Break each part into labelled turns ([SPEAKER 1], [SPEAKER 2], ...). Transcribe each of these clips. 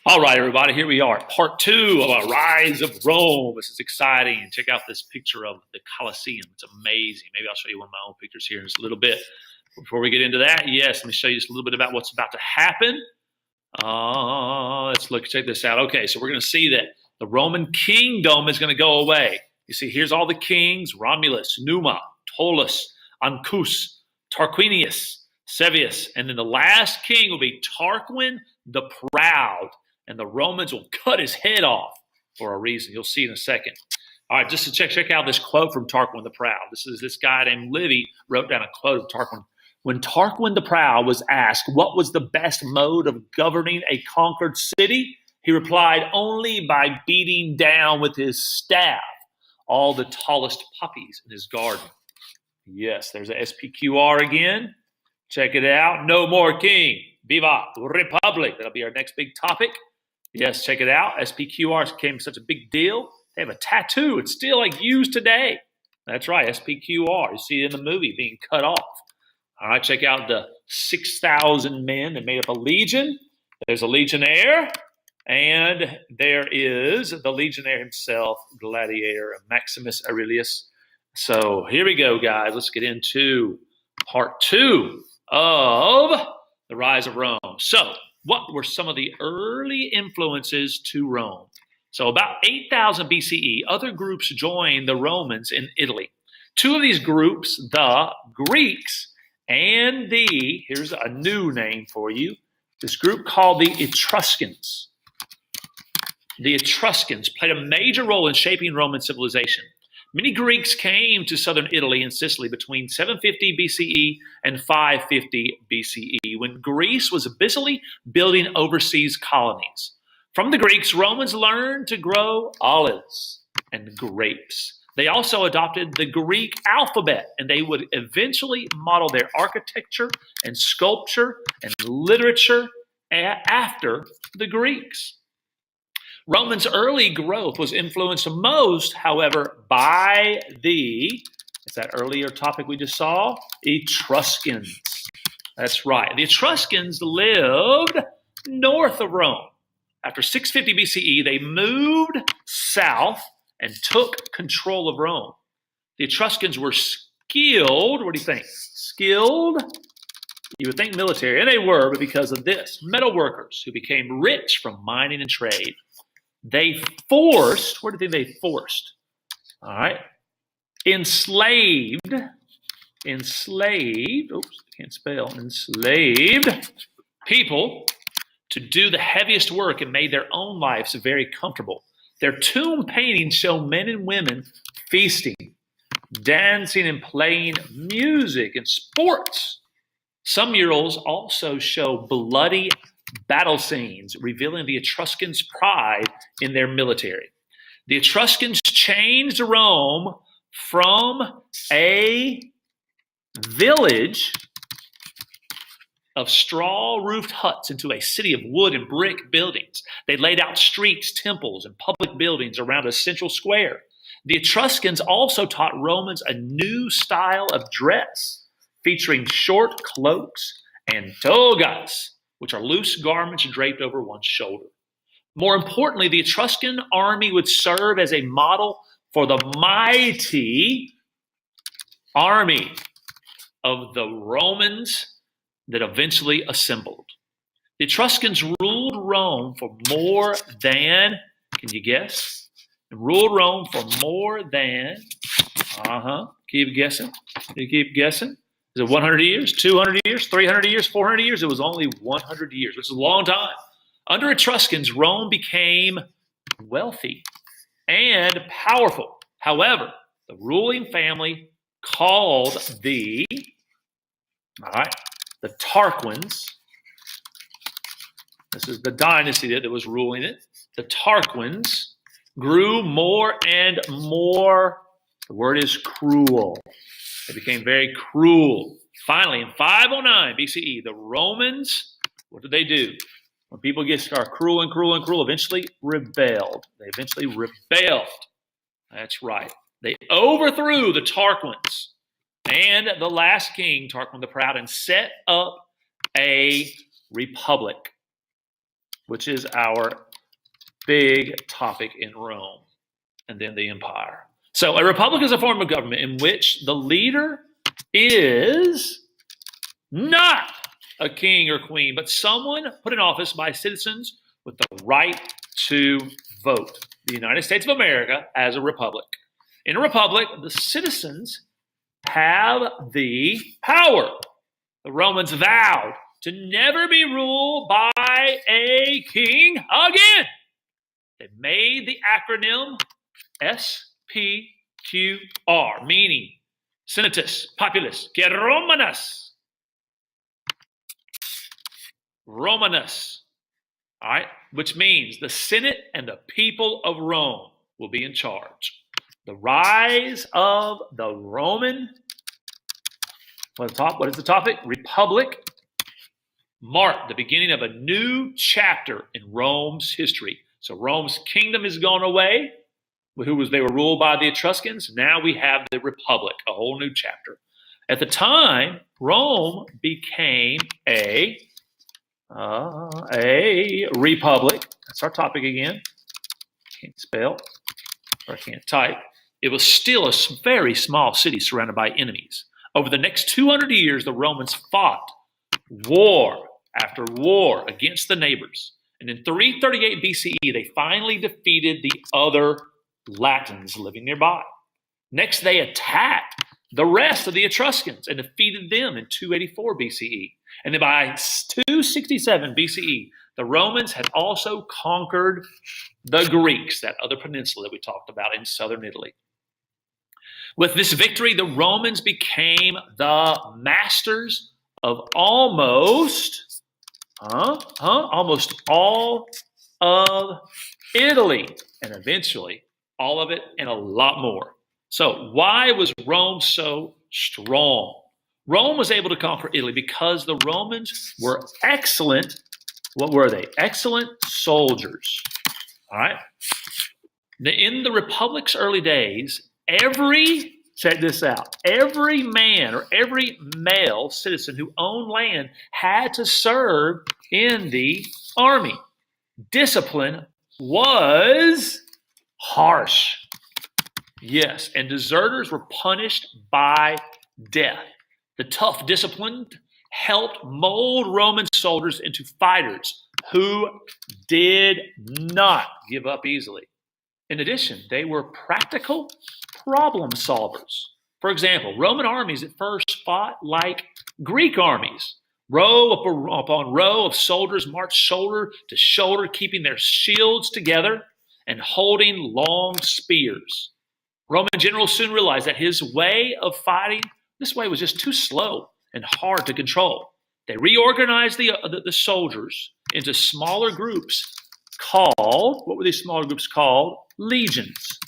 [SPEAKER 1] All right, everybody, here we are. Part two of our Rise of Rome. This is exciting. Check out this picture of the Colosseum. It's amazing. Maybe I'll show you one of my own pictures here in just a little bit. Before we get into that, yes, let me show you just a little bit about what's about to happen. Check this out. Okay, so we're going to see that the Roman kingdom is going to go away. You see, here's all the kings: Romulus, Numa, Tullus, Ancus, Tarquinius, Severus, and then the last king will be Tarquin the Proud, and the Romans will cut his head off for a reason. You'll see in a second. All right, just to check out this quote from Tarquin the Proud. This guy named Livy wrote down a quote of Tarquin. When Tarquin the Proud was asked what was the best mode of governing a conquered city, he replied, only by beating down with his staff all the tallest poppies in his garden. Yes, there's a SPQR again. Check it out. No more king. Viva Republic. That'll be our next big topic. Yes, check it out. SPQR became such a big deal. They have a tattoo. It's still used today. That's right, SPQR. You see it in the movie being cut off. All right, check out the 6,000 men that made up a legion. There's a legionnaire, and there is the legionnaire himself, Gladiator Maximus Aurelius. So here we go, guys. Let's get into part two of the Rise of Rome. So what were some of the early influences to Rome? So about 8,000 BCE, other groups joined the Romans in Italy. Two of these groups, the Greeks and here's a new name for you, this group called the Etruscans. The Etruscans played a major role in shaping Roman civilization. Many Greeks came to southern Italy and Sicily between 750 BCE and 550 BCE, when Greece was busily building overseas colonies. From the Greeks, Romans learned to grow olives and grapes. They also adopted the Greek alphabet, and they would eventually model their architecture and sculpture and literature after the Greeks. Romans' early growth was influenced most, however, by it's that earlier topic we just saw, Etruscans. That's right. The Etruscans lived north of Rome. After 650 BCE, they moved south and took control of Rome. The Etruscans were skilled. What do you think? Skilled? You would think military, and they were, but because of this, metal workers who became rich from mining and trade. They forced, what do you think they forced? All right. Enslaved, enslaved people to do the heaviest work and made their own lives very comfortable. Their tomb paintings show men and women feasting, dancing, and playing music and sports. Some murals also show bloody battle scenes, revealing the Etruscans' pride in their military. The Etruscans changed Rome from a village of straw-roofed huts into a city of wood and brick buildings. They laid out streets, temples, and public buildings around a central square. The Etruscans also taught Romans a new style of dress, featuring short cloaks and togas, which are loose garments draped over one's shoulder. More importantly, the Etruscan army would serve as a model for the mighty army of the Romans that eventually assembled. The Etruscans ruled Rome for more than, can you guess? Ruled Rome for more than, keep guessing. You keep guessing. Is it 100 years, 200 years, 300 years, 400 years? It was only 100 years, which is a long time. Under Etruscans, Rome became wealthy and powerful. However, the ruling family called the Tarquins, this is the dynasty that was ruling it, the Tarquins grew more and more, the word is cruel. They became very cruel. Finally, in 509 BCE, the Romans, what did they do? When people are cruel and cruel and cruel, eventually rebelled. They eventually rebelled. That's right. They overthrew the Tarquins and the last king, Tarquin the Proud, and set up a republic. which is our big topic in Rome, and then the empire. So a republic is a form of government in which the leader is not a king or queen, but someone put in office by citizens with the right to vote. The United States of America as a republic. In a republic, the citizens have the power. The Romans vowed to never be ruled by a king again. They made the acronym SPQR, meaning Senatus Populus Romanus. Romanus. All right, which means the Senate and the people of Rome will be in charge. The rise of the Roman, what is the topic? Republic marked the beginning of a new chapter in Rome's history. So Rome's kingdom has gone away. They were ruled by the Etruscans. Now we have the Republic, a whole new chapter. At the time, Rome became a republic. That's our topic again. Can't spell or I can't type. It was still a very small city surrounded by enemies. Over the next 200 years, the Romans fought war after war against the neighbors. And in 338 BCE, they finally defeated the other Latins living nearby. Next, they attacked the rest of the Etruscans and defeated them in 284 BCE. And then by 267 BCE, the Romans had also conquered the Greeks, that other peninsula that we talked about in southern Italy. With this victory, the Romans became the masters of almost all of Italy, and eventually all of it and a lot more. So why was Rome so strong? Rome was able to conquer Italy because the Romans were excellent. What were they? Excellent soldiers. All right. In the Republic's early days, check this out, every man or every male citizen who owned land had to serve in the army. Discipline was harsh. Yes, and deserters were punished by death. The tough discipline helped mold Roman soldiers into fighters who did not give up easily. In addition, they were practical problem solvers. For example, Roman armies at first fought like Greek armies. Row upon row of soldiers marched shoulder to shoulder, keeping their shields together and holding long spears. Roman generals soon realized that his way of fighting, this way was just too slow and hard to control. They reorganized the soldiers into smaller groups called, what were these smaller groups called? Legions.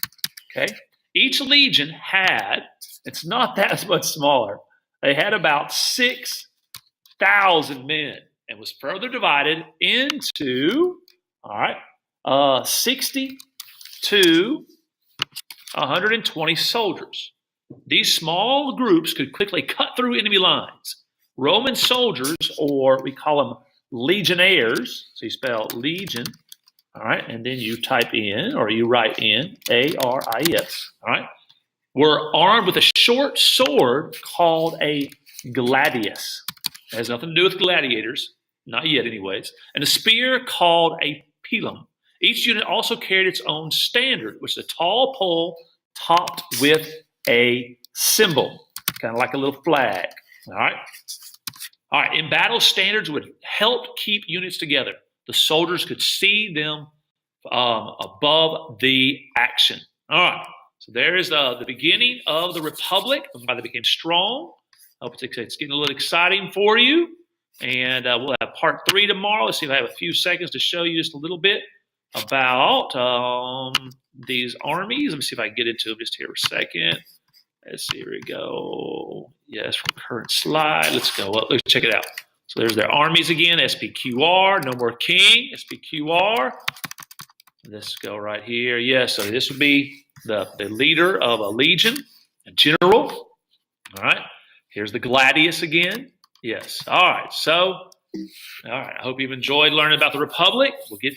[SPEAKER 1] Okay? Each legion had, it's not that much smaller, they had about 6,000 men and was further divided into, 60 to 120 soldiers. These small groups could quickly cut through enemy lines. Roman soldiers, or we call them legionnaires, so you spell legion, all right, and then you type in, or you write in, A-R-I-S, all right, were armed with a short sword called a gladius. It has nothing to do with gladiators, not yet anyways, and a spear called a pilum. Each unit also carried its own standard, which is a tall pole topped with a symbol, kind of like a little flag. All right. All right. In battle, standards would help keep units together. The soldiers could see them above the action. All right. So there is the beginning of the Republic, and why they became strong. I hope it's getting a little exciting for you. And we'll have part 3 tomorrow. Let's see if I have a few seconds to show you just a little bit about these armies. Let me see if I can get into them just here for a second. Let's see, here we go. Yes, from current slide. Let's go up. Let's check it out. So there's their armies again, SPQR, no more king, SPQR. Let's go right here. Yes, so this would be the leader of a legion, a general. All right, here's the gladius again. Yes, all right, so All right. I hope you've enjoyed learning about the Republic. We'll get